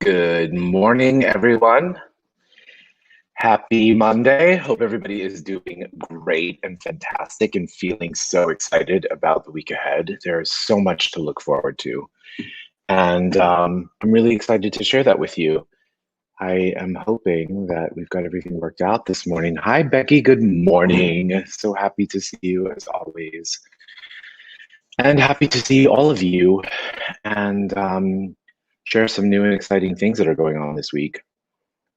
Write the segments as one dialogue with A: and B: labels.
A: Good morning, everyone. Happy Monday. Hope everybody is doing great and fantastic and feeling so excited about the week ahead. There's so much to look forward to. And I'm really excited to share that with you. I am hoping that we've got everything worked out this morning. Hi, Becky. Good morning. So happy to see you as always. And happy to see all of you and share some new and exciting things that are going on this week.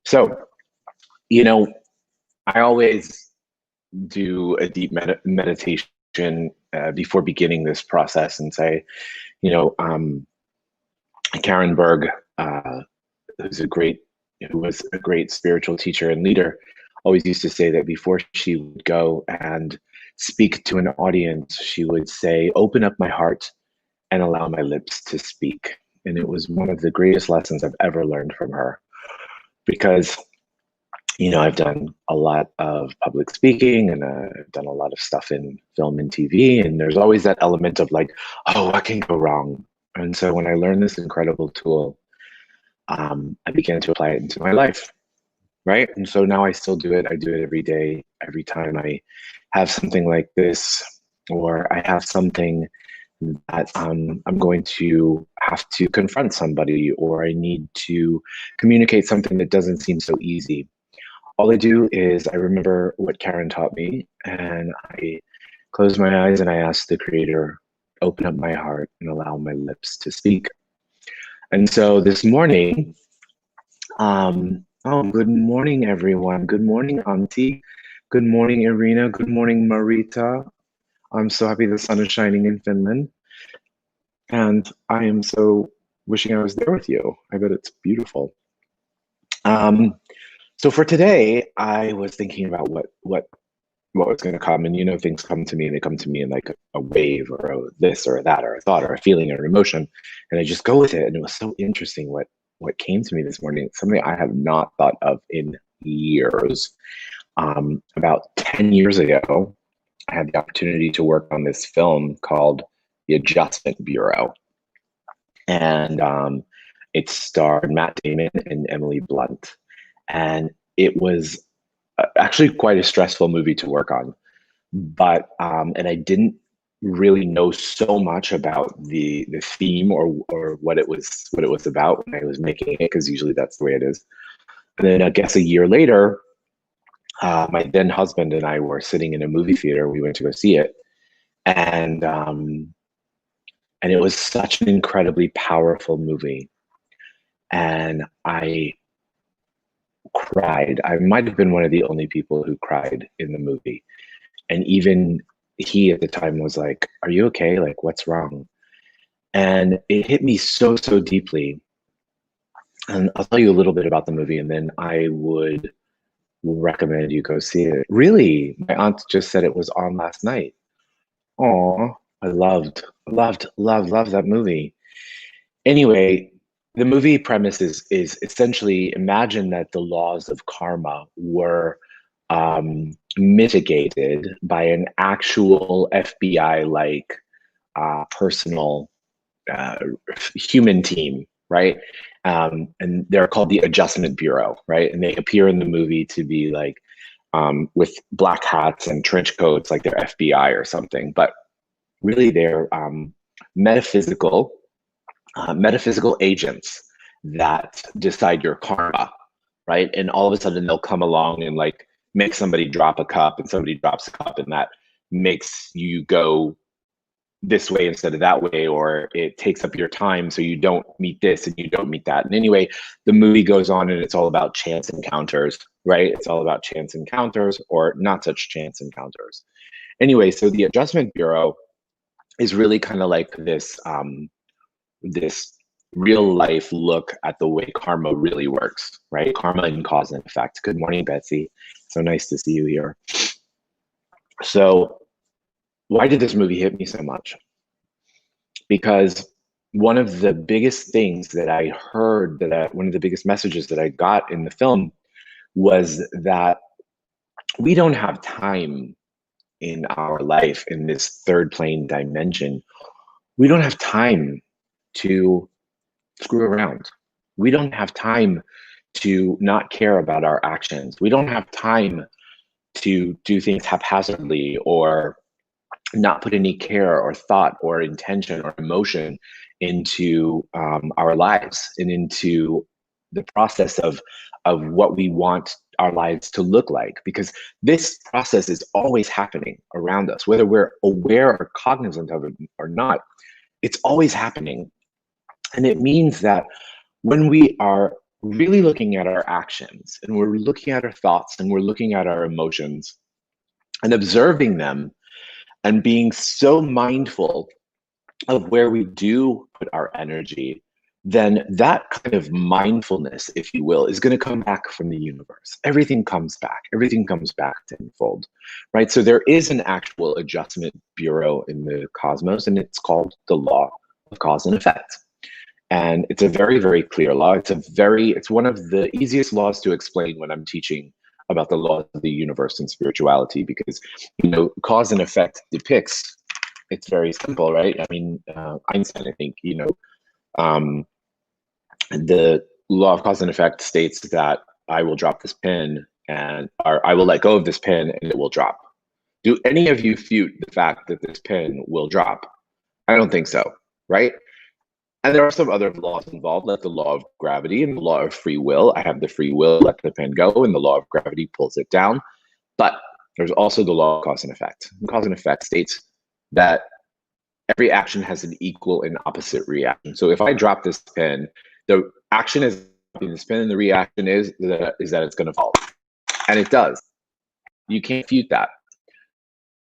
A: So, I always do a deep meditation before beginning this process and say, Karen Berg, who was a great spiritual teacher and leader, always used to say that before she would go and speak to an audience, she would say, "Open up my heart and allow my lips to speak." And it was one of the greatest lessons I've ever learned from her because I've done a lot of public speaking and I've done a lot of stuff in film and TV, and there's always that element of like, oh, what can go wrong? And so when I learned this incredible tool, I began to apply it into my life, right? And so now I still do it. I do it every day, every time I have something like this, or I have something that I'm going to have to confront somebody, or I need to communicate something that doesn't seem so easy. All I do is I remember what Karen taught me, and I close my eyes and I ask the Creator, open up my heart and allow my lips to speak. And so this morning, good morning, everyone. Good morning, Auntie. Good morning, Irina. Good morning, Marita. I'm so happy the sun is shining in Finland. And I am so wishing I was there with you. I bet it's beautiful. So for today, I was thinking about what was going to come, and things come to me, and they come to me in like a wave, or this or that, or a thought, or a feeling, or an emotion, and I just go with it. And it was so interesting what came to me this morning. It's something I have not thought of in years. About 10 years ago, I had the opportunity to work on this film called The Adjustment Bureau, and it starred Matt Damon and Emily Blunt. And it was actually quite a stressful movie to work on, but and I didn't really know so much about the theme or what it was about when I was making it, because usually that's the way it is. And then I guess a year later, my then husband and I were sitting in a movie theater. We went to go see it, and it was such an incredibly powerful movie, and I cried. I might have been one of the only people who cried in the movie. And even he at the time was like, "Are you okay? Like, what's wrong?" And it hit me so, so deeply. And I'll tell you a little bit about the movie, and then I would recommend you go see it. Really, my aunt just said it was on last night. Oh, I loved that movie. Anyway, the movie premise is essentially, imagine that the laws of karma were mitigated by an actual FBI-like personal human team, right? And they're called the Adjustment Bureau, right? And they appear in the movie to be like with black hats and trench coats, like they're FBI or something. But really, they're metaphysical agents that decide your karma, right? And all of a sudden they'll come along and like make somebody drop a cup, and somebody drops a cup, and that makes you go this way instead of that way, or it takes up your time so you don't meet this and you don't meet that. And anyway, the movie goes on and it's all about chance encounters, right? It's all about chance encounters or not such chance encounters. Anyway, so the Adjustment Bureau is really kind of like this real life look at the way karma really works, right? Karma and cause and effect. Good morning, Betsy. So nice to see you here. So why did this movie hit me so much? Because one of the biggest things that I heard, one of the biggest messages that I got in the film was that we don't have time in our life in this third plane dimension. We don't have time to screw around. We don't have time to not care about our actions. We don't have time to do things haphazardly or not put any care or thought or intention or emotion into our lives and into the process of what we want our lives to look like, because this process is always happening around us, whether we're aware or cognizant of it or not. It's always happening. And it means that when we are really looking at our actions and we're looking at our thoughts and we're looking at our emotions and observing them and being so mindful of where we do put our energy, then that kind of mindfulness, if you will, is going to come back from the universe. Everything comes back. Everything comes back tenfold, right? So there is an actual adjustment bureau in the cosmos, and it's called the law of cause and effect. And it's a very, very clear law. It's one of the easiest laws to explain when I'm teaching about the laws of the universe and spirituality, because, cause and effect depicts, it's very simple, right? I mean, Einstein, I think, the law of cause and effect states that I will drop this pin or I will let go of this pin and it will drop. Do any of you fute the fact that this pin will drop? I don't think so, right? And there are some other laws involved, like the law of gravity and the law of free will. I have the free will, let the pin go, and the law of gravity pulls it down. But there's also the law of cause and effect. And cause and effect states that every action has an equal and opposite reaction. So if I drop this pin, the action is dropping this pin, and the reaction is that it's going to fall. And it does. You can't fute that.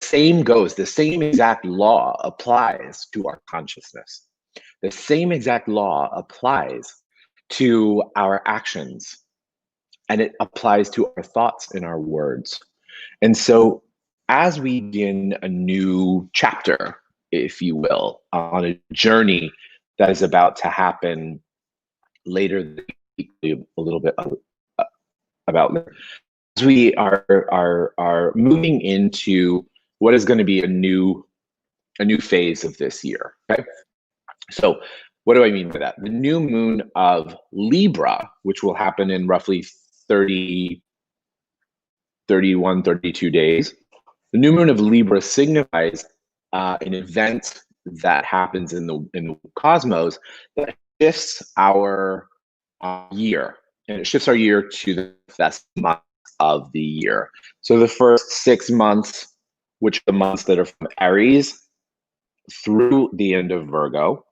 A: Same goes. The same exact law applies to our consciousness. The same exact law applies to our actions, and it applies to our thoughts and our words. And so as we begin a new chapter, if you will, on a journey that is about to happen later this week, a little bit about as we are moving into what is going to be a new phase of this year. Okay. So what do I mean by that? The new moon of Libra, which will happen in roughly 30, 31, 32 days. The new moon of Libra signifies an event that happens in the cosmos that shifts our year, and it shifts our year to the best month of the year. So the first 6 months, which are the months that are from Aries through the end of Virgo,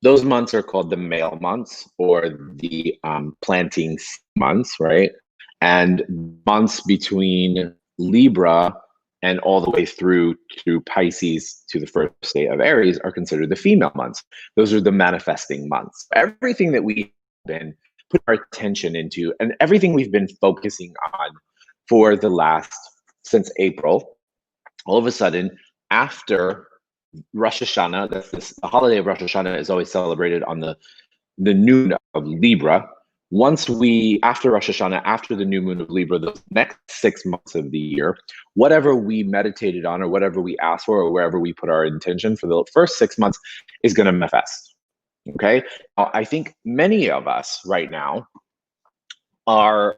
A: those months are called the male months, or the planting months, right? And months between Libra and all the way through to Pisces to the first day of Aries are considered the female months. Those are the manifesting months. Everything that we've been put our attention into and everything we've been focusing on for since April, all of a sudden, after Rosh Hashanah, the holiday of Rosh Hashanah is always celebrated on the new moon of Libra. After Rosh Hashanah, after the new moon of Libra, the next 6 months of the year, whatever we meditated on or whatever we asked for or wherever we put our intention for the first 6 months is going to manifest. Okay. I think many of us right now are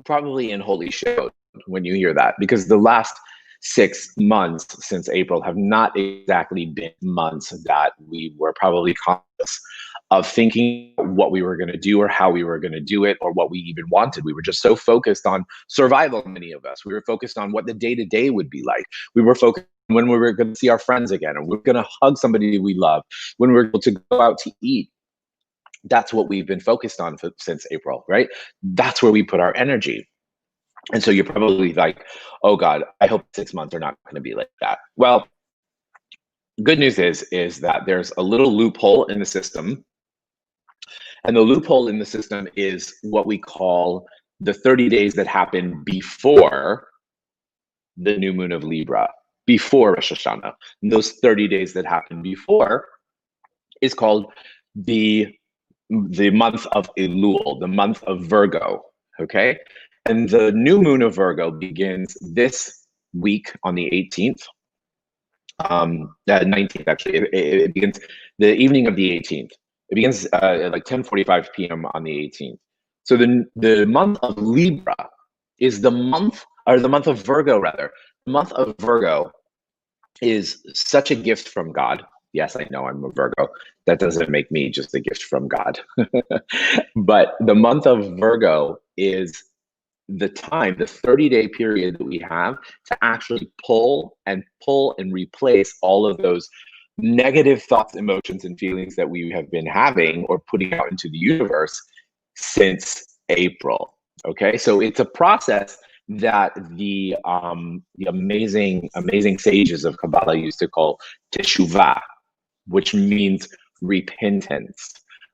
A: probably in holy shit when you hear that, because the last 6 months since April have not exactly been months that we were probably conscious of thinking what we were going to do or how we were going to do it or what we even wanted. We were just so focused on survival, many of us. We were focused on what the day-to-day would be like. We were focused on when we were going to see our friends again, and we're going to hug somebody we love, when we're able to go out to eat. That's what we've been focused on since April, right? That's where we put our energy. And so you're probably like, oh God, I hope 6 months are not going to be like that. Well, good news is that there's a little loophole in the system. And the loophole in the system is what we call the 30 days that happen before the new moon of Libra, before Rosh Hashanah. And those 30 days that happen before is called the month of Elul, the month of Virgo, okay? And the new moon of Virgo begins this week on the 18th, 19th actually. It begins the evening of the 18th. It begins at like 10:45 p.m. on the 18th. So the month of Libra is the month, or the month of Virgo rather. The month of Virgo is such a gift from God. Yes, I know I'm a Virgo. That doesn't make me just a gift from God. But the month of Virgo is the time, the 30-day period that we have to actually pull and replace all of those negative thoughts, emotions, and feelings that we have been having or putting out into the universe since April. Okay, so it's a process that the amazing sages of Kabbalah used to call teshuvah, which means repentance.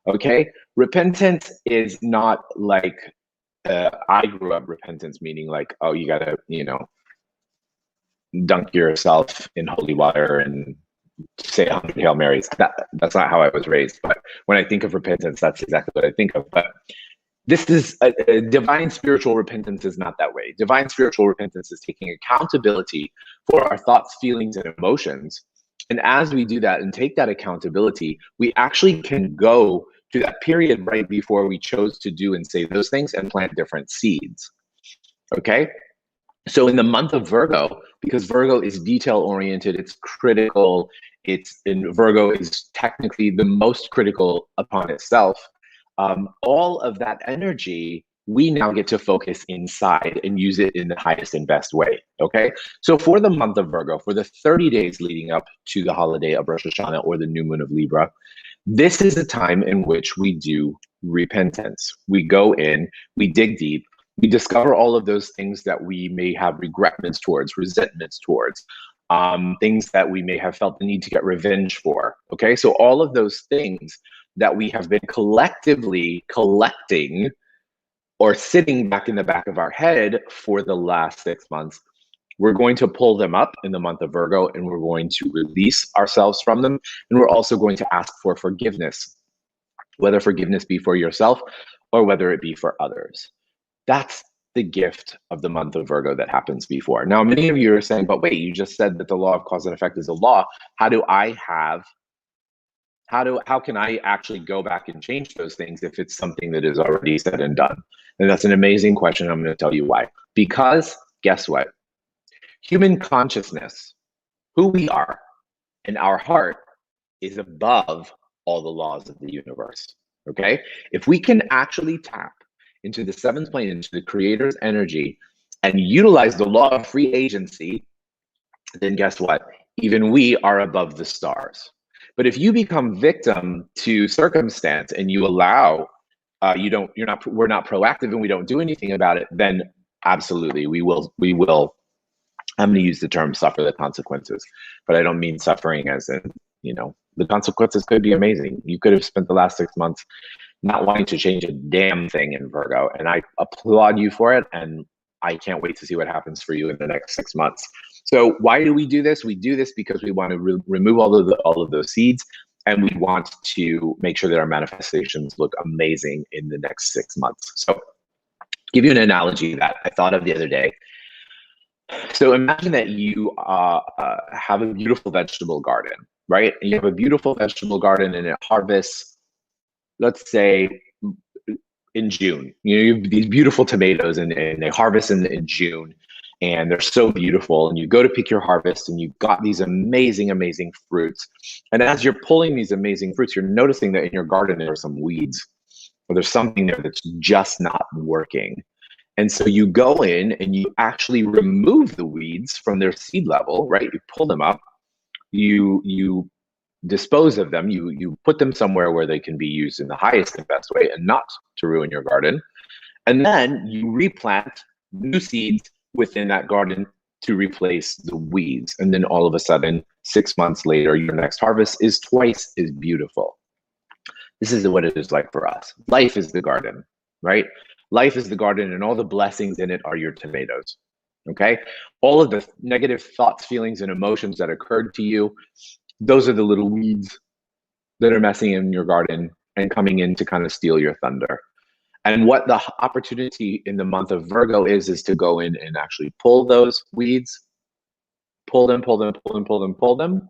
A: Okay, repentance is not like I grew up repentance meaning like, oh, you gotta, dunk yourself in holy water and say 100 Hail Marys. That's not how I was raised. But when I think of repentance, that's exactly what I think of. But this is a divine spiritual repentance is not that way. Divine spiritual repentance is taking accountability for our thoughts, feelings, and emotions. And as we do that and take that accountability, we actually can go to that period right before we chose to do and say those things and plant different seeds. Okay? So in the month of Virgo, because Virgo is detail oriented, it's critical, Virgo is technically the most critical upon itself. All of that energy, we now get to focus inside and use it in the highest and best way. Okay. So for the month of Virgo, for the 30 days leading up to the holiday of Rosh Hashanah or the new moon of Libra, this is a time in which we do repentance. We go in, we dig deep, we discover all of those things that we may have regretments towards, resentments towards, things that we may have felt the need to get revenge for. Okay, so all of those things that we have been collectively collecting or sitting back in the back of our head for the last 6 months, we're going to pull them up in the month of Virgo and we're going to release ourselves from them. And we're also going to ask for forgiveness, whether forgiveness be for yourself or whether it be for others. That's the gift of the month of Virgo that happens before. Now, many of you are saying, but wait, you just said that the law of cause and effect is a law. How can I actually go back and change those things if it's something that is already said and done? And that's an amazing question. I'm going to tell you why. Because guess what? Human consciousness, who we are, and our heart is above all the laws of the universe. Okay? If we can actually tap into the seventh plane, into the creator's energy, and utilize the law of free agency, then guess what? Even we are above the stars. But if you become victim to circumstance and you allow, we're not proactive and we don't do anything about it, then absolutely we will, I'm going to use the term suffer the consequences, but I don't mean suffering as in, the consequences could be amazing. You could have spent the last 6 months not wanting to change a damn thing in Virgo, and I applaud you for it, and I can't wait to see what happens for you in the next 6 months. So why do we do this? We do this because we want to remove all of those seeds, and we want to make sure that our manifestations look amazing in the next 6 months. So give you an analogy that I thought of the other day. So imagine that you have a beautiful vegetable garden, right? And you have a beautiful vegetable garden and it harvests, let's say, in June. You have these beautiful tomatoes and they harvest in June and they're so beautiful. And you go to pick your harvest and you've got these amazing, amazing fruits. And as you're pulling these amazing fruits, you're noticing that in your garden there are some weeds or there's something there that's just not working. And so you go in and you actually remove the weeds from their seed level, right? You pull them up, you dispose of them, you put them somewhere where they can be used in the highest and best way and not to ruin your garden. And then you replant new seeds within that garden to replace the weeds. And then all of a sudden, 6 months later, your next harvest is twice as beautiful. This is what it is like for us. Life is the garden, right? Life is the garden and all the blessings in it are your tomatoes, okay? All of the negative thoughts, feelings, and emotions that occurred to you, those are the little weeds that are messing in your garden and coming in to kind of steal your thunder. And what the opportunity in the month of Virgo is to go in and actually pull those weeds, pull them, pull them, pull them, pull them,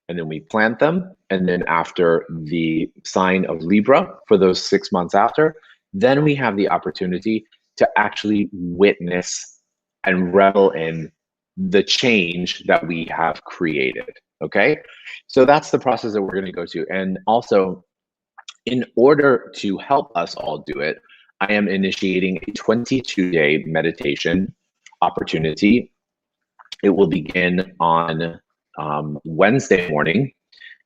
A: and then we plant them. And then after the sign of Libra for those 6 months after, then we have the opportunity to actually witness and revel in the change that we have created. Okay. So that's the process that we're going to go to. And also, in order to help us all do it, I am initiating a 22-day meditation opportunity. It will begin on Wednesday morning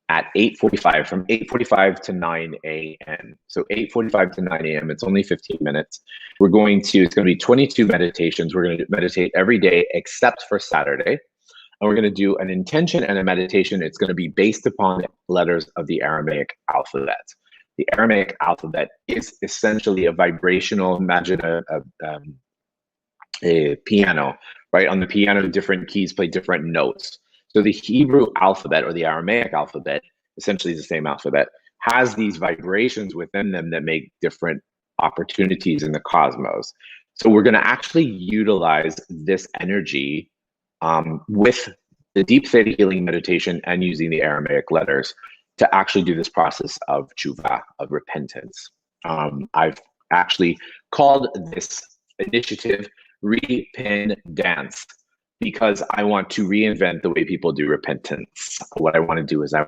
A: at 8:45, from 8:45 to 9 a.m. So 8:45 to 9 a.m. It's only 15 minutes. It's going to be 22 meditations. We're going to meditate every day except for Saturday. And we're going to do an intention and a meditation. It's going to be based upon letters of the Aramaic alphabet. The Aramaic alphabet is essentially a vibrational, imagine a piano, right? On the piano, different keys play different notes. So the Hebrew alphabet, or the Aramaic alphabet, essentially the same alphabet, has these vibrations within them that make different opportunities in the cosmos. So we're going to actually utilize this energy with the deep theta healing meditation and using the Aramaic letters to actually do this process of tshuva, of repentance. I've actually called this initiative Repin Dance, because I want to reinvent the way people do repentance. What I want to do is I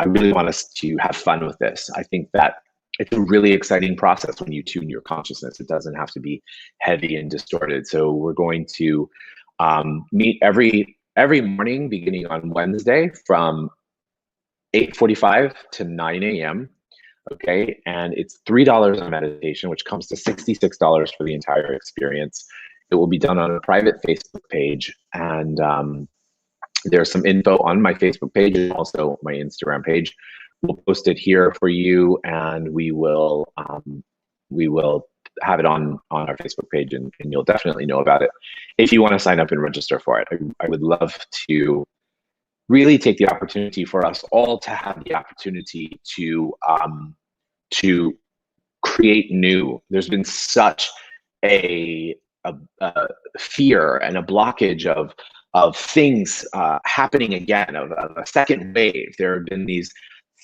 A: really want us to have fun with this. I think that it's a really exciting process when you tune your consciousness. It doesn't have to be heavy and distorted. So we're going to meet every morning beginning on Wednesday from 8:45 to 9 a.m. Okay, and it's $3 a meditation, which comes to $66 for the entire experience. It will be done on a private Facebook page, and there's some info on my Facebook page and also my Instagram page. We'll post it here for you, and we will have it on our Facebook page, and you'll definitely know about it if you want to sign up and register for it. I would love to really take the opportunity for us all to have the opportunity to create new. There's been such a fear and a blockage of things happening again, of a second wave. There have been these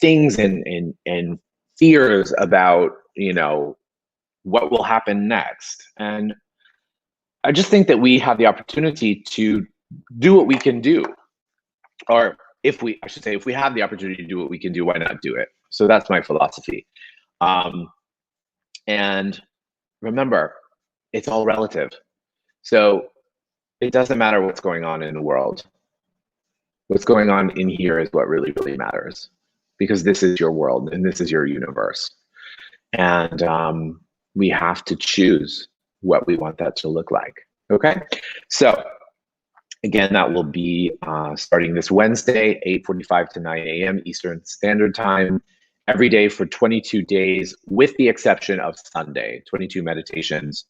A: things and fears about, what will happen next. And I just think that we have the opportunity to do what we can do. Or if we have the opportunity to do what we can do, why not do it? So that's my philosophy. And remember, it's all relative. So it doesn't matter what's going on in the world. What's going on in here is what really, really matters, because this is your world and this is your universe. And we have to choose what we want that to look like. Okay. So again, that will be starting this Wednesday, 8:45 to 9 a.m. Eastern Standard Time, every day for 22 days, with the exception of Sunday, 22 meditations.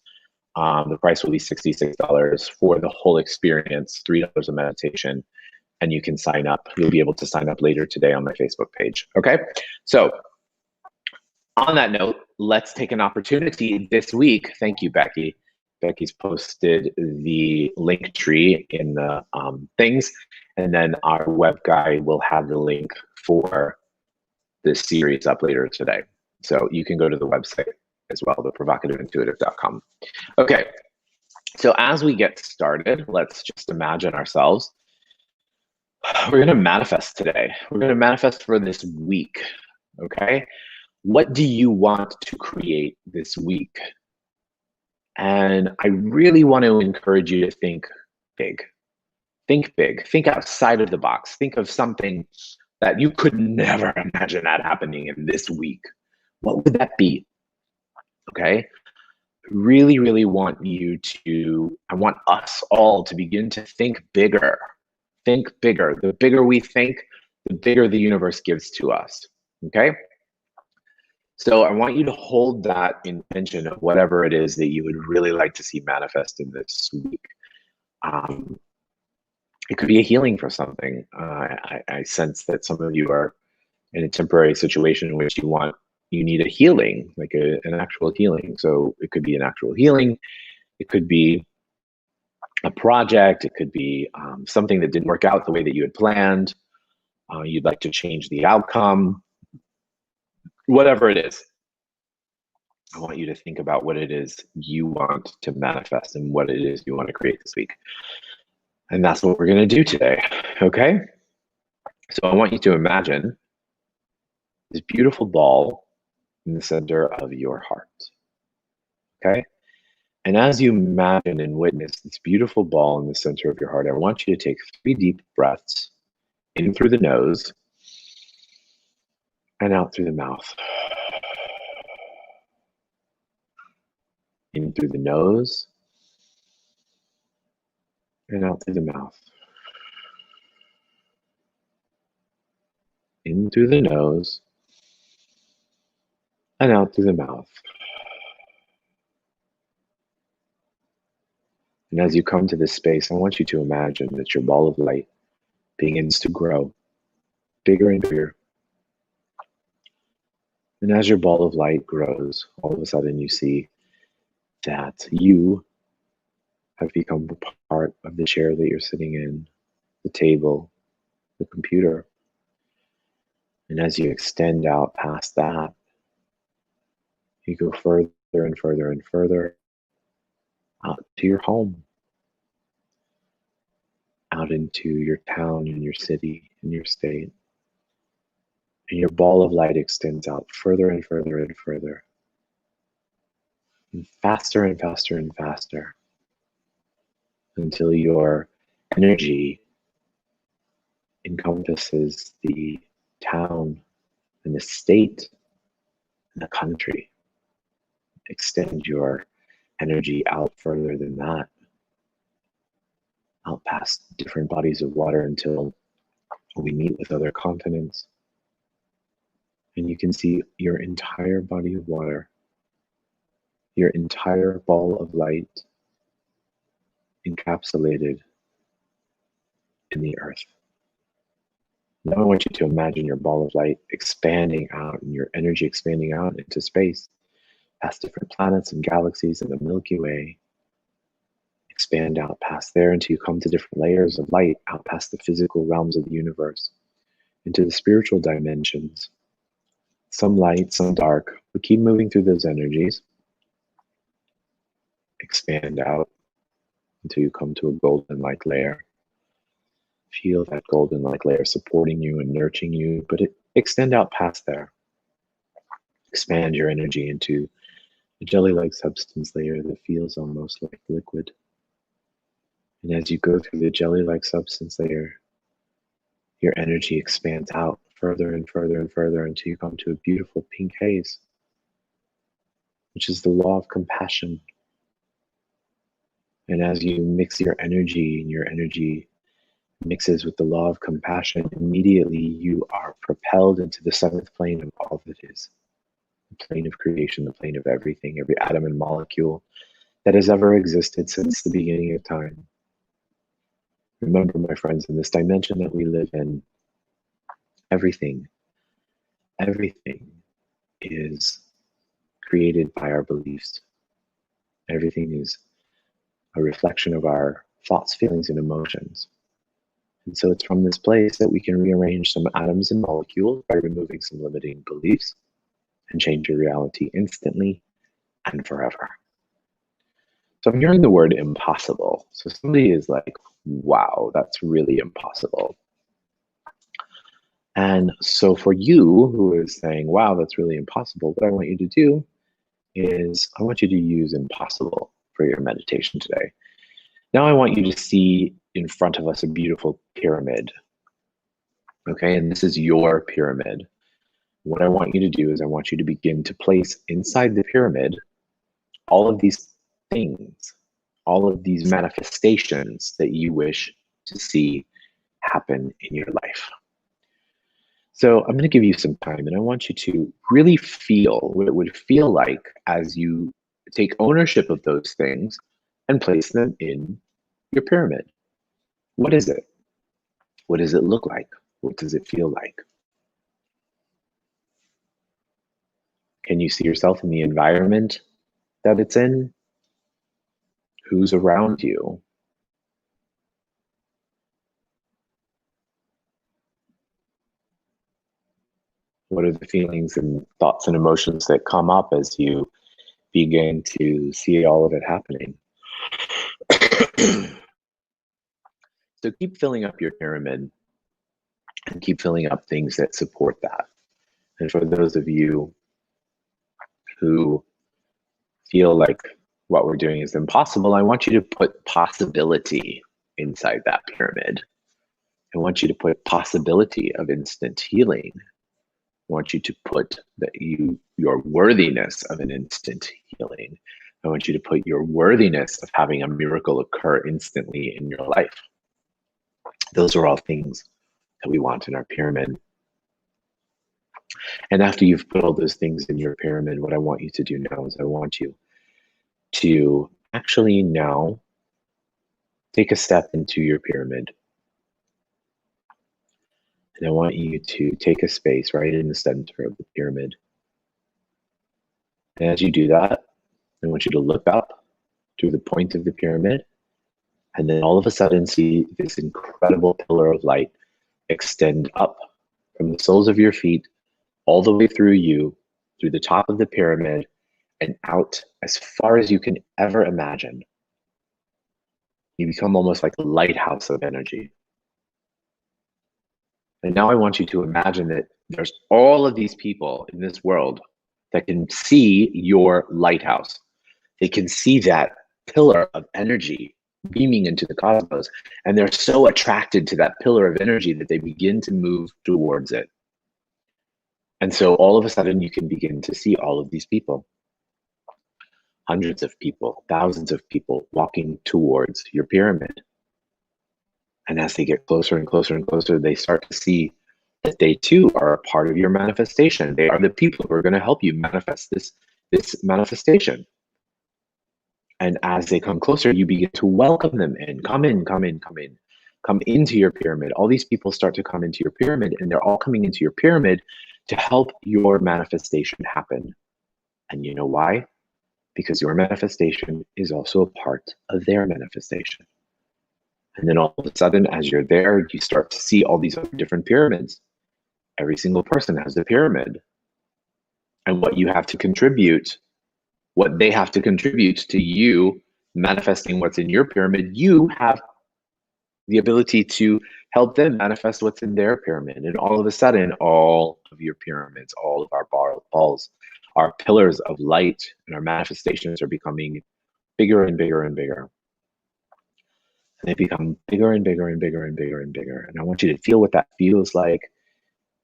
A: The price will be $66 for the whole experience, $3 a meditation, and you can sign up. You'll be able to sign up later today on my Facebook page. Okay, so on that note, let's take an opportunity this week. Thank you, Becky. Becky's posted the link tree in the things, and then our web guy will have the link for this series up later today. So you can go to the website as well, theprovocativeIntuitive.com. Okay, so as we get started, let's just imagine ourselves. We're going to manifest today. We're going to manifest for this week. Okay, what do you want to create this week? And I really want to encourage you to think big. Think big. Think outside of the box. Think of something that you could never imagine that happening in this week. What would that be? Okay. Really, really want I want us all to begin to think bigger. Think bigger. The bigger we think, the bigger the universe gives to us. Okay. So I want you to hold that intention of whatever it is that you would really like to see manifest in this week. It could be a healing for something. I sense that some of you are in a temporary situation in which you need a healing, like an actual healing. So it could be an actual healing. It could be a project. It could be something that didn't work out the way that you had planned. You'd like to change the outcome, whatever it is. I want you to think about what it is you want to manifest and what it is you want to create this week. And that's what we're going to do today. Okay? So I want you to imagine this beautiful ball in the center of your heart. Okay? And as you imagine and witness this beautiful ball in the center of your heart, I want you to take 3 deep breaths in through the nose and out through the mouth. In through the nose and out through the mouth. In through the nose and out through the mouth. And as you come to this space, I want you to imagine that your ball of light begins to grow bigger and bigger. And as your ball of light grows, all of a sudden you see that you have become a part of the chair that you're sitting in, the table, the computer. And as you extend out past that, you go further and further and further out to your home, out into your town and your city and your state. And your ball of light extends out further and further and further, and faster and faster and faster, until your energy encompasses the town and the state and the country. Extend your energy out further than that, out past different bodies of water until we meet with other continents. And you can see your entire body of water, your entire ball of light encapsulated in the earth. Now I want you to imagine your ball of light expanding out and your energy expanding out into space, past different planets and galaxies in the Milky Way. Expand out past there until you come to different layers of light, out past the physical realms of the universe, into the spiritual dimensions. Some light, some dark, but keep moving through those energies. Expand out until you come to a golden light layer. Feel that golden light layer supporting you and nurturing you, but extend out past there. Expand your energy into a jelly-like substance layer that feels almost like liquid. And as you go through the jelly-like substance layer, your energy expands out further and further and further until you come to a beautiful pink haze, which is the law of compassion. And as you mix your energy and your energy mixes with the law of compassion, immediately you are propelled into the 7th plane of all that is. The plane of creation, the plane of everything, every atom and molecule that has ever existed since the beginning of time. Remember, my friends, in this dimension that we live in, everything is created by our beliefs. Everything is a reflection of our thoughts, feelings, and emotions. And so it's from this place that we can rearrange some atoms and molecules by removing some limiting beliefs and change your reality instantly and forever. So I'm hearing the word impossible. So somebody is like, wow, that's really impossible. And so for you who is saying, wow, that's really impossible, what I want you to do is I want you to use impossible for your meditation today. Now I want you to see in front of us a beautiful pyramid. Okay, and this is your pyramid. What I want you to do is I want you to begin to place inside the pyramid all of these things, all of these manifestations that you wish to see happen in your life. So I'm going to give you some time and I want you to really feel what it would feel like as you take ownership of those things and place them in your pyramid. What is it? What does it look like? What does it feel like? Can you see yourself in the environment that it's in? Who's around you? What are the feelings and thoughts and emotions that come up as you begin to see all of it happening? So keep filling up your pyramid and keep filling up things that support that. And for those of you who feel like what we're doing is impossible, I want you to put possibility inside that pyramid. I want you to put possibility of instant healing. I want you to put your worthiness of an instant healing. I want you to put your worthiness of having a miracle occur instantly in your life. Those are all things that we want in our pyramid. And after you've put all those things in your pyramid, what I want you to do now is I want you to actually now take a step into your pyramid. And I want you to take a space right in the center of the pyramid. And as you do that, I want you to look up to the point of the pyramid, and then all of a sudden see this incredible pillar of light extend up from the soles of your feet all the way through you, through the top of the pyramid, and out as far as you can ever imagine. You become almost like a lighthouse of energy. And now I want you to imagine that there's all of these people in this world that can see your lighthouse. They can see that pillar of energy beaming into the cosmos, and they're so attracted to that pillar of energy that they begin to move towards it. And so all of a sudden you can begin to see all of these people, hundreds of people, thousands of people walking towards your pyramid. And as they get closer and closer and closer, they start to see that they too are a part of your manifestation. They are the people who are going to help you manifest this manifestation. And as they come closer, you begin to welcome them in. Come in, come in, come in. Come into your pyramid. All these people start to come into your pyramid, and they're all coming into your pyramid to help your manifestation happen. And you know why? Because your manifestation is also a part of their manifestation. And then all of a sudden, as you're there, you start to see all these other different pyramids. Every single person has a pyramid. And what you have to contribute, what they have to contribute to you manifesting what's in your pyramid, you have the ability to help them manifest what's in their pyramid. And all of a sudden, all of your pyramids, all of our balls, our pillars of light and our manifestations are becoming bigger and bigger and bigger. And they become bigger and bigger and bigger and bigger and bigger. And I want you to feel what that feels like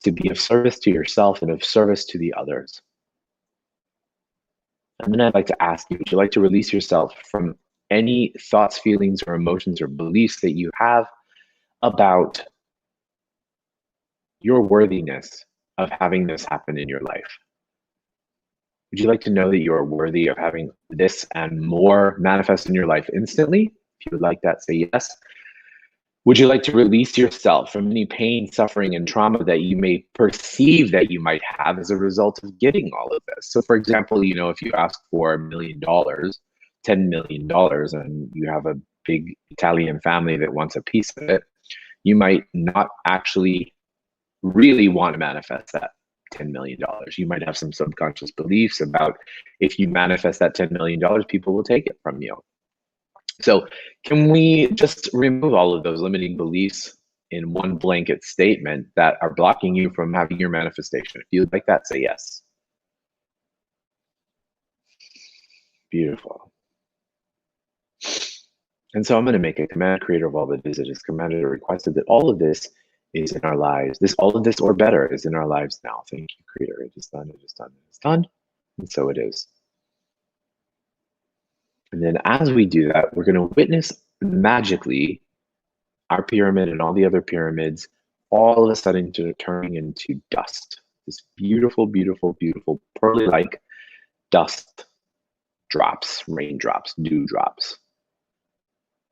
A: to be of service to yourself and of service to the others. And then I'd like to ask you, would you like to release yourself from any thoughts, feelings, or emotions or beliefs that you have about your worthiness of having this happen in your life? Would you like to know that you are worthy of having this and more manifest in your life instantly? If you would like that, say yes. Would you like to release yourself from any pain, suffering, and trauma that you may perceive that you might have as a result of getting all of this? So for example, if you ask for $1 million, $10 million, and you have a big Italian family that wants a piece of it, you might not actually really want to manifest that $10 million. You might have some subconscious beliefs about if you manifest that $10 million, people will take it from you. So can we just remove all of those limiting beliefs in one blanket statement that are blocking you from having your manifestation? If you'd like that, say yes. Beautiful. And so I'm going to make a command, creator of all that is. It is commanded or requested that all of this is in our lives. All of this or better is in our lives now. Thank you, creator. It is done, it is done, it is done. And so it is. And then as we do that, we're going to witness magically our pyramid and all the other pyramids all of a sudden turning into dust. This beautiful, beautiful, beautiful pearly-like dust drops, raindrops, dewdrops.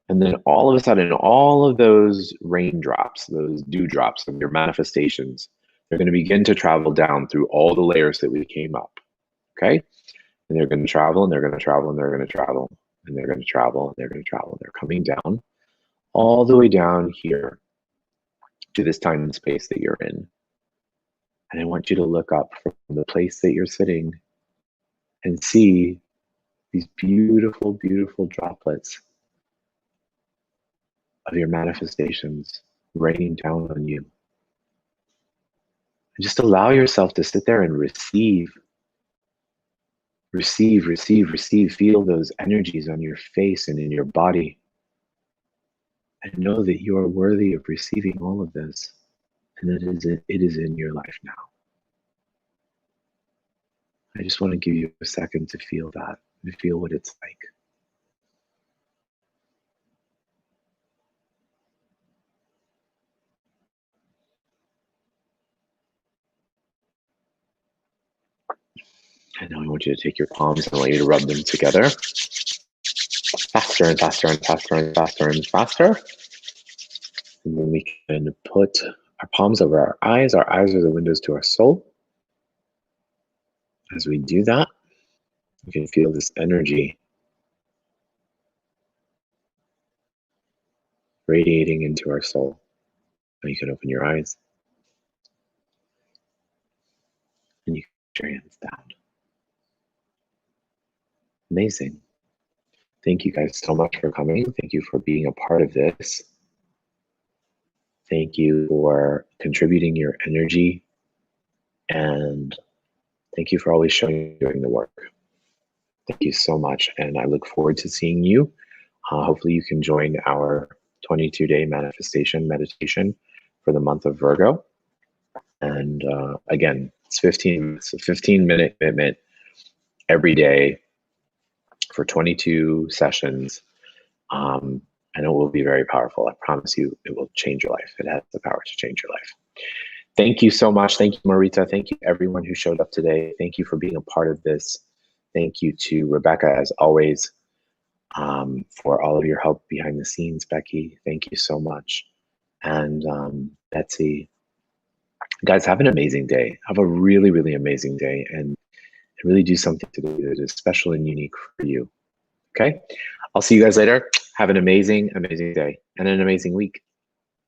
A: And then all of a sudden, all of those raindrops, those dewdrops of your manifestations, they're going to begin to travel down through all the layers that we came up. Okay? And they're going to travel, and they're going to travel, and they're going to travel, and they're going to travel, and they're going to travel. They're coming down all the way down here to this time and space that you're in. And I want you to look up from the place that you're sitting and see these beautiful, beautiful droplets of your manifestations raining down on you. And just allow yourself to sit there and receive, receive, receive, receive. Feel those energies on your face and in your body. And know that you are worthy of receiving all of this. And that it is in your life now. I just want to give you a second to feel that, to feel what it's like. And now I want you to take your palms and I want you to rub them together. Faster and faster and faster and faster and faster. And then we can put our palms over our eyes. Our eyes are the windows to our soul. As we do that, you can feel this energy radiating into our soul. Now you can open your eyes and you can put your hands down. Amazing. Thank you guys so much for coming. Thank you for being a part of this. Thank you for contributing your energy. And thank you for always showing doing the work. Thank you so much. And I look forward to seeing you. Hopefully you can join our 22-day manifestation meditation for the month of Virgo. And again, it's a 15-minute commitment every day for 22 sessions. And it will be very powerful. I promise you, it will change your life. It has the power to change your life. Thank you so much. Thank you, Marita. Thank you, everyone who showed up today. Thank you for being a part of this. Thank you to Rebecca, as always, for all of your help behind the scenes. Becky, thank you so much. And Betsy, guys, have an amazing day. Have a really, really amazing day. And really do something today that is special and unique for you. Okay? I'll see you guys later. Have an amazing, amazing day and an amazing week.